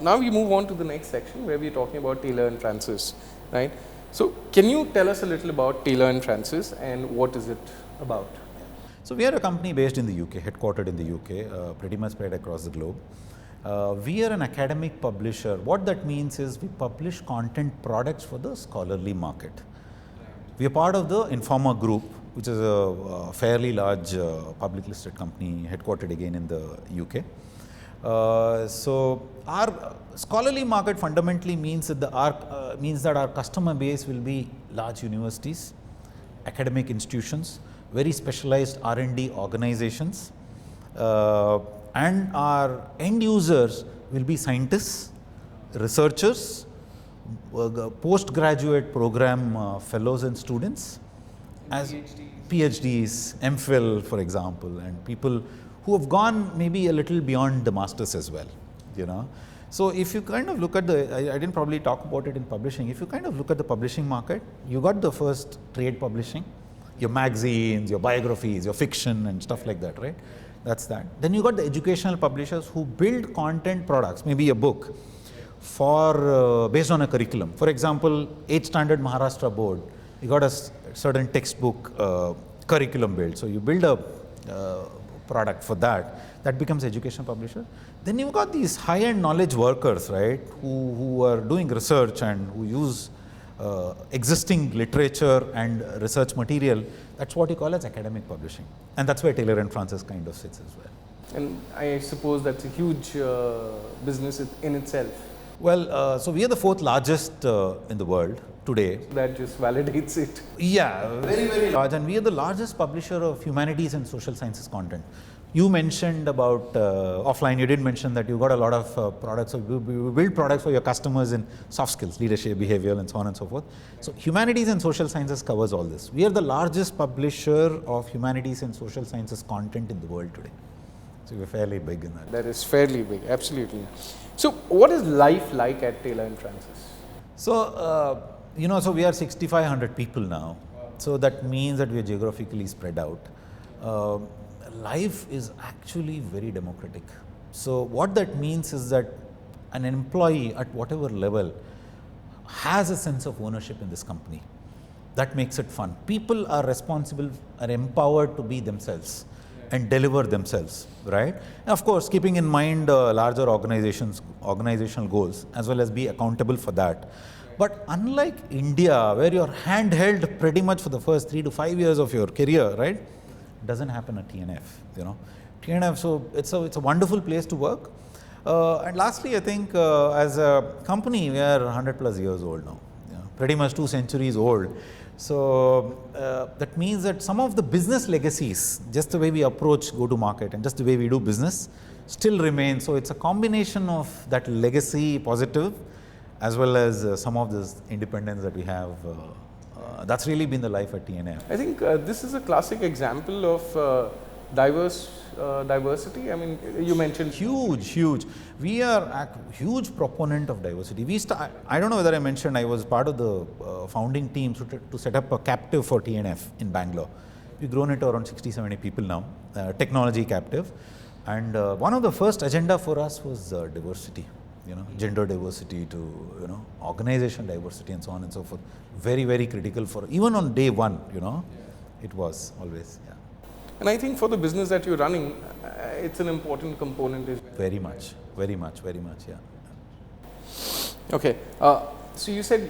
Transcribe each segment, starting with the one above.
Now we move on to the next section where we're talking about Taylor and Francis, right? So can you tell us a little about Taylor and Francis and what is it about? So we are a company based in the UK, headquartered in the UK, pretty much spread across the globe. We are an academic publisher. What that means is we publish content products for the scholarly market. We are part of the Informer Group, which is a fairly large public listed company headquartered again in the UK. So our scholarly market fundamentally means that our customer base will be large universities, academic institutions, very specialized R&D organizations, and our end users will be scientists, researchers, postgraduate program fellows and students, as PhDs, MPhil for example, and people who have gone maybe a little beyond the masters as well, you know. So if you kind of look at I didn't probably talk about it in publishing, if you kind of look at the publishing market, you got the first trade publishing, your magazines, your biographies, your fiction and stuff like that, right? That's that. Then you got the educational publishers who build content products, maybe a book, for based on a curriculum. For example, 8th standard Maharashtra board, you got a certain textbook curriculum built. So you build a product for that becomes education publisher. Then you've got these high-end knowledge workers, right, who are doing research and who use existing literature and research material. That's what you call as academic publishing. And that's where Taylor and Francis kind of sits as well. And I suppose that's a huge business in itself. Well, so we are the 4th largest in the world today. That just validates it. Yeah, very, very large. And we are the largest publisher of humanities and social sciences content. You mentioned about offline, you did mention that you got a lot of products, so you build products for your customers in soft skills, leadership, behavioral, and so on and so forth. So humanities and social sciences covers all this. We are the largest publisher of humanities and social sciences content in the world today. So we're fairly big in that. That is fairly big, absolutely. So what is life like at Taylor and Francis? So, you know, so we are 6,500 people now. So that means that we are geographically spread out. Life is actually very democratic. So what that means is that an employee at whatever level has a sense of ownership in this company. That makes it fun. People are responsible, are empowered to be themselves and deliver themselves, right? And of course, keeping in mind larger organizational goals, as well as be accountable for that. But unlike India, where you're handheld pretty much for the first 3 to 5 years of your career, right? Doesn't happen at TNF, you know. TNF, so it's a wonderful place to work. And lastly, I think as a company, we are 100 plus years old now, you know, pretty much 2 centuries old. So that means that some of the business legacies, just the way we approach go-to-market and just the way we do business, still remain. So it's a combination of that legacy positive, as well as some of this independence that we have. That's really been the life at TNF. I think this is a classic example of diversity. I mean, you mentioned huge. We are a huge proponent of diversity. I don't know whether I mentioned I was part of the founding team to set up a captive for TNF in Bangalore. We've grown it to around 60-70 people now, technology captive. And one of the first agenda for us was diversity. You know, gender diversity to, you know, organization diversity and so on and so forth. Very, very critical for, even on day one, you know, it was always, yeah. And I think for the business that you're running, it's an important component. Very much, yeah. Okay, so you said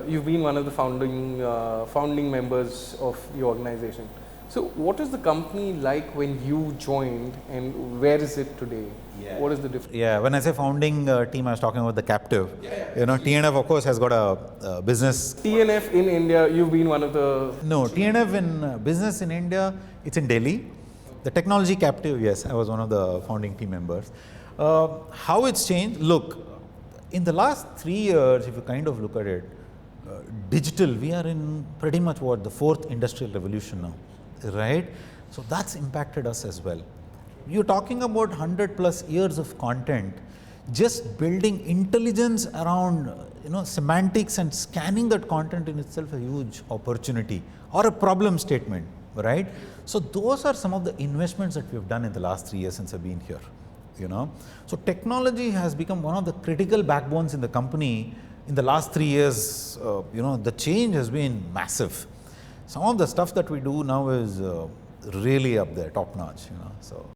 you've been one of the founding members of the organization. So what is the company like when you joined and where is it today? Yeah. What is the difference? Yeah, when I say founding team, I was talking about the captive. You know, TNF of course has got a business. TNF in India, you've been one of the... No, TNF in business in India, it's in Delhi. The technology captive, yes, I was one of the founding team members. How it's changed? Look, in the last 3 years, if you kind of look at it, digital, we are in pretty much what, the 4th industrial revolution now, right? So that's impacted us as well. You're talking about 100 plus years of content, just building intelligence around, you know, semantics and scanning that content in itself a huge opportunity or a problem statement, right? So those are some of the investments that we've done in the last 3 years since I've been here. you know. So technology has become one of the critical backbones in the company. In the last 3 years, you know, the change has been massive. Some of the stuff that we do now is really up there, top notch, you know. So.